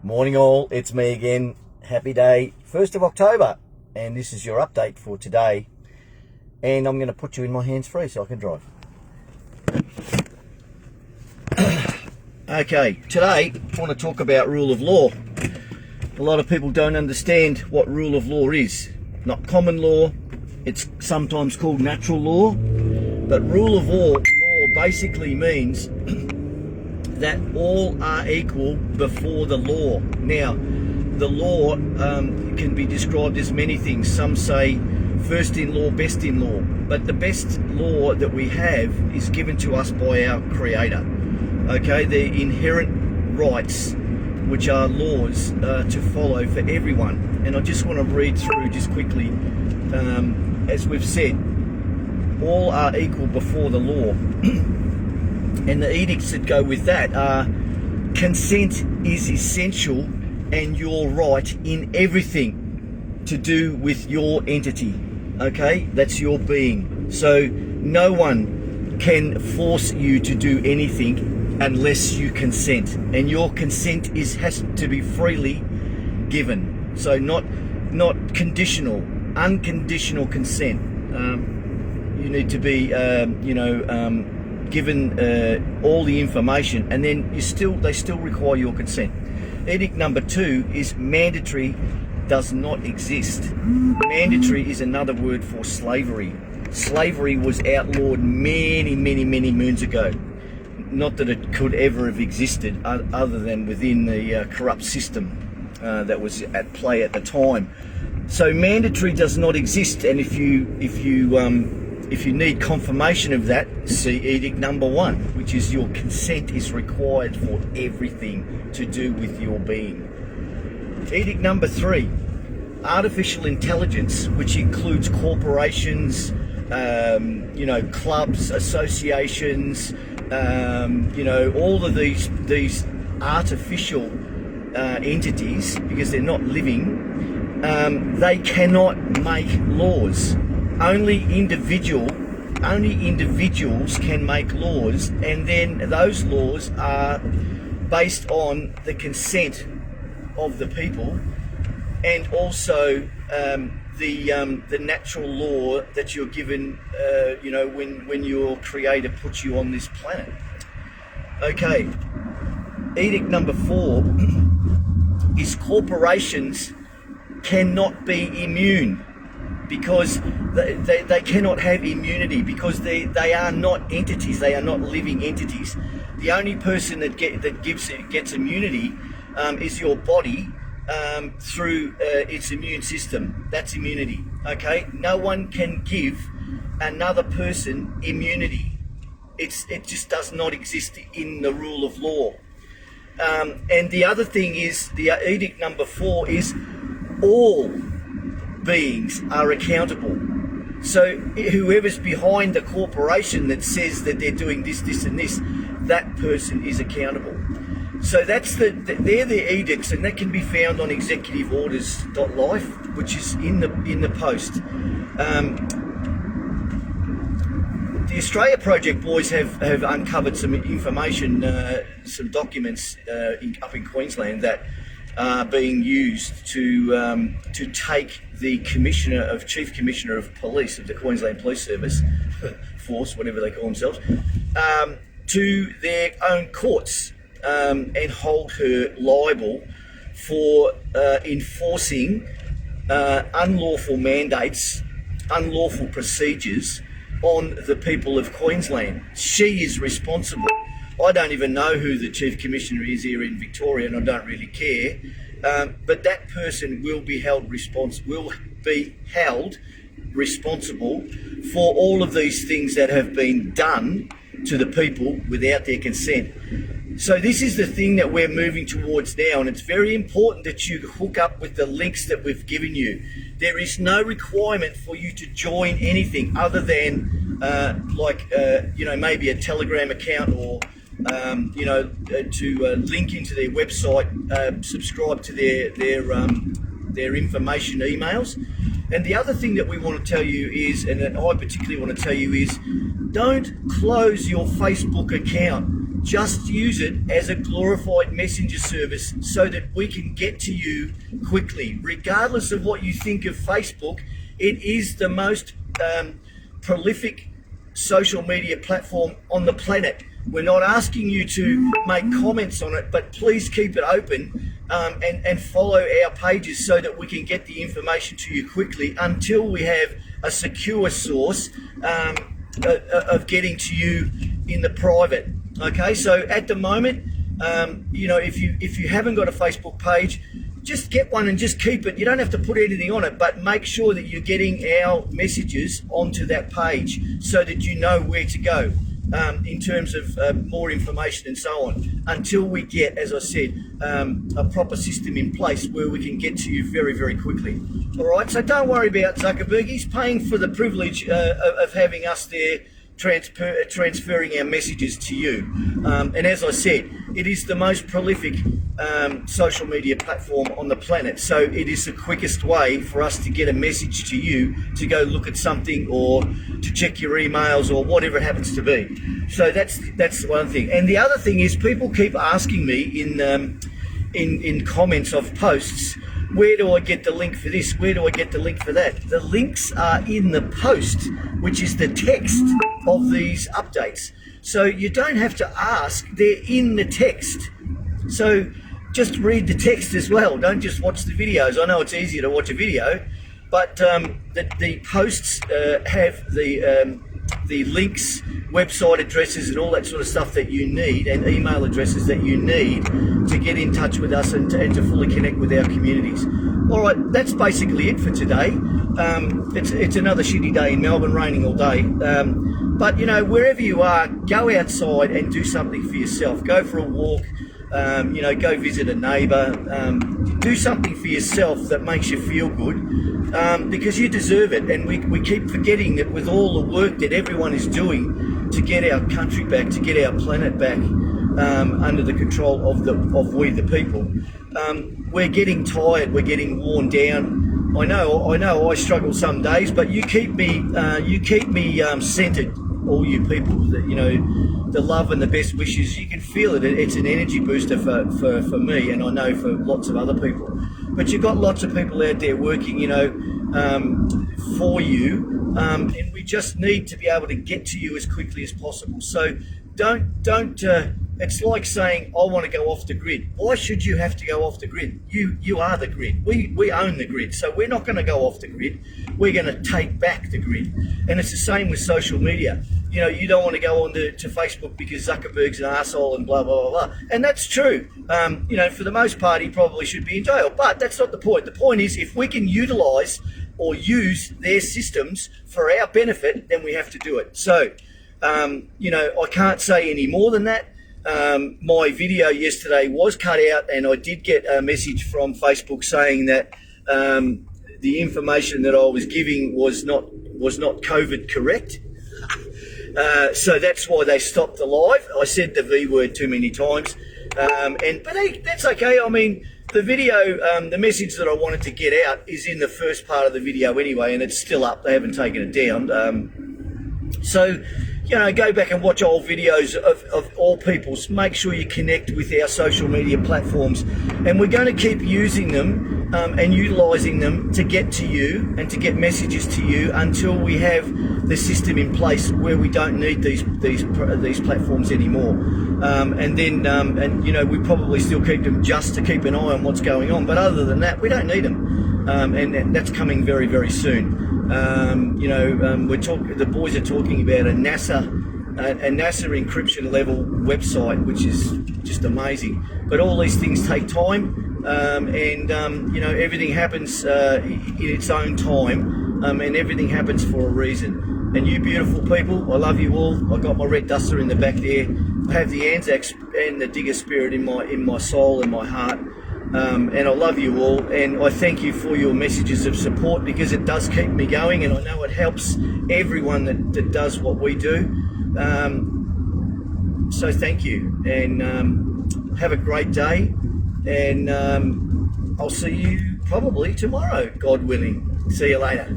Morning all, it's me again. Happy day, 1st of October, and this is your update for today. And I'm going to put you in my hands free so I can drive. Okay, today I want to talk about rule of law. A lot of people don't understand what rule of law is. Not common law, it's sometimes called natural law, but rule of law basically means that all are equal before the law. Now, the law can be described as many things. Some say first in law, best in law, but the best law that we have is given to us by our Creator. Okay, they're inherent rights, which are laws to follow for everyone. And I just want to read through just quickly, as we've said, all are equal before the law. And the edicts that go with that are: consent is essential and your right in everything to do with your entity. Okay, that's your being. So no one can force you to do anything unless you consent, and your consent has to be freely given. So not conditional, unconditional consent. You need to be given all the information, and then they still require your consent. Edict number 2 is mandatory does not exist. Mandatory is another word for slavery. Slavery was outlawed many moons ago. Not that it could ever have existed other than within the corrupt system that was at play at the time. So mandatory does not exist, and if you need confirmation of that, see edict number 1, which is your consent is required for everything to do with your being. Edict number 3, artificial intelligence, which includes corporations, clubs, associations, all of these artificial entities, because they're not living, they cannot make laws. Only individuals can make laws, and then those laws are based on the consent of the people, and also the natural law that you're given, when your Creator puts you on this planet. Okay, edict number 4 is corporations cannot be immune, because they cannot have immunity, because they are not entities, they are not living entities. The only person that gets immunity is your body through its immune system. That's immunity. Okay, no one can give another person immunity. It just does not exist in the rule of law. And the other thing is, the edict number 4 is all beings are accountable. So whoever's behind the corporation that says that they're doing this and this, that person is accountable. So they're the edicts, and that can be found on executiveorders.life, which is in the post. The Australia Project boys have uncovered some information, some documents up in Queensland that are being used to take the Chief Commissioner of Police of the Queensland Police Service Force, whatever they call themselves, to their own courts and hold her liable for enforcing unlawful mandates, unlawful procedures on the people of Queensland. She is responsible. I don't even know who the Chief Commissioner is here in Victoria, and I don't really care. But that person will be held responsible for all of these things that have been done to the people without their consent. So this is the thing that we're moving towards now, and it's very important that you hook up with the links that we've given you. There is no requirement for you to join anything other than maybe a Telegram account, or to link into their website, subscribe to their information emails. And the other thing that we want to tell you is, and that I particularly want to tell you is, don't close your Facebook account just use it as a glorified messenger service so that we can get to you quickly. Regardless of what you think of Facebook, it is the most prolific social media platform on the planet. We're not asking you to make comments on it, but please keep it open and follow our pages so that we can get the information to you quickly until we have a secure source of getting to you in the private. Okay, so at the moment, if you haven't got a Facebook page, just get one and just keep it. You don't have to put anything on it, but make sure that you're getting our messages onto that page so that you know where to go in terms of more information and so on, until we get, as I said, a proper system in place where we can get to you very, very quickly. All right, so don't worry about Zuckerberg. He's paying for the privilege of having us there, transferring our messages to you. And as I said, it is the most prolific social media platform on the planet. So it is the quickest way for us to get a message to you to go look at something or to check your emails or whatever it happens to be. So that's one thing. And the other thing is, people keep asking me in comments of posts, where do I get the link for this? Where do I get the link for that? The links are in the post, which is the text of these updates. So you don't have to ask, they're in the text. So just read the text as well. Don't just watch the videos. I know it's easier to watch a video, but the posts have the links, website addresses and all that sort of stuff that you need, and email addresses that you need to get in touch with us and to fully connect with our communities. All right, that's basically it for today. It's another shitty day in Melbourne, raining all day. But wherever you are, go outside and do something for yourself. Go for a walk, go visit a neighbour, do something for yourself that makes you feel good, because you deserve it. And we keep forgetting that with all the work that everyone is doing to get our country back, to get our planet back under the control of we the people, we're getting tired, we're getting worn down. I know I struggle some days, but you keep me centered, all you people, the love and the best wishes. You can feel it. It's an energy booster for me, and I know for lots of other people. But you've got lots of people out there working, for you, and we just need to be able to get to you as quickly as possible. So don't. It's like saying, I want to go off the grid. Why should you have to go off the grid? You are the grid. We own the grid. So we're not going to go off the grid. We're going to take back the grid. And it's the same with social media. You don't want to go on to Facebook because Zuckerberg's an arsehole and blah, blah, blah, blah. And that's true. For the most part, he probably should be in jail. But that's not the point. The point is, if we can utilise or use their systems for our benefit, then we have to do it. So, I can't say any more than that. My video yesterday was cut out, and I did get a message from Facebook saying that the information that I was giving was not COVID correct. So that's why they stopped the live. I said the V word too many times, but hey, that's okay. I mean, the video, the message that I wanted to get out is in the first part of the video anyway, and it's still up. They haven't taken it down. So, go back and watch old videos of all peoples. Make sure you connect with our social media platforms, and we're going to keep using them and utilising them to get to you and to get messages to you until we have the system in place where we don't need these platforms anymore. And then we probably still keep them just to keep an eye on what's going on. But other than that, we don't need them, and that's coming very, very soon. The boys are talking about a NASA encryption level website, which is just amazing. But all these things take time, and everything happens in its own time, and everything happens for a reason. And you beautiful people, I love you all. I got my red duster in the back there. I have the Anzac and the digger spirit in my soul and my heart. And I love you all, and I thank you for your messages of support, because it does keep me going, and I know it helps everyone that does what we do. So thank you, and have a great day, and I'll see you probably tomorrow, God willing. See you later.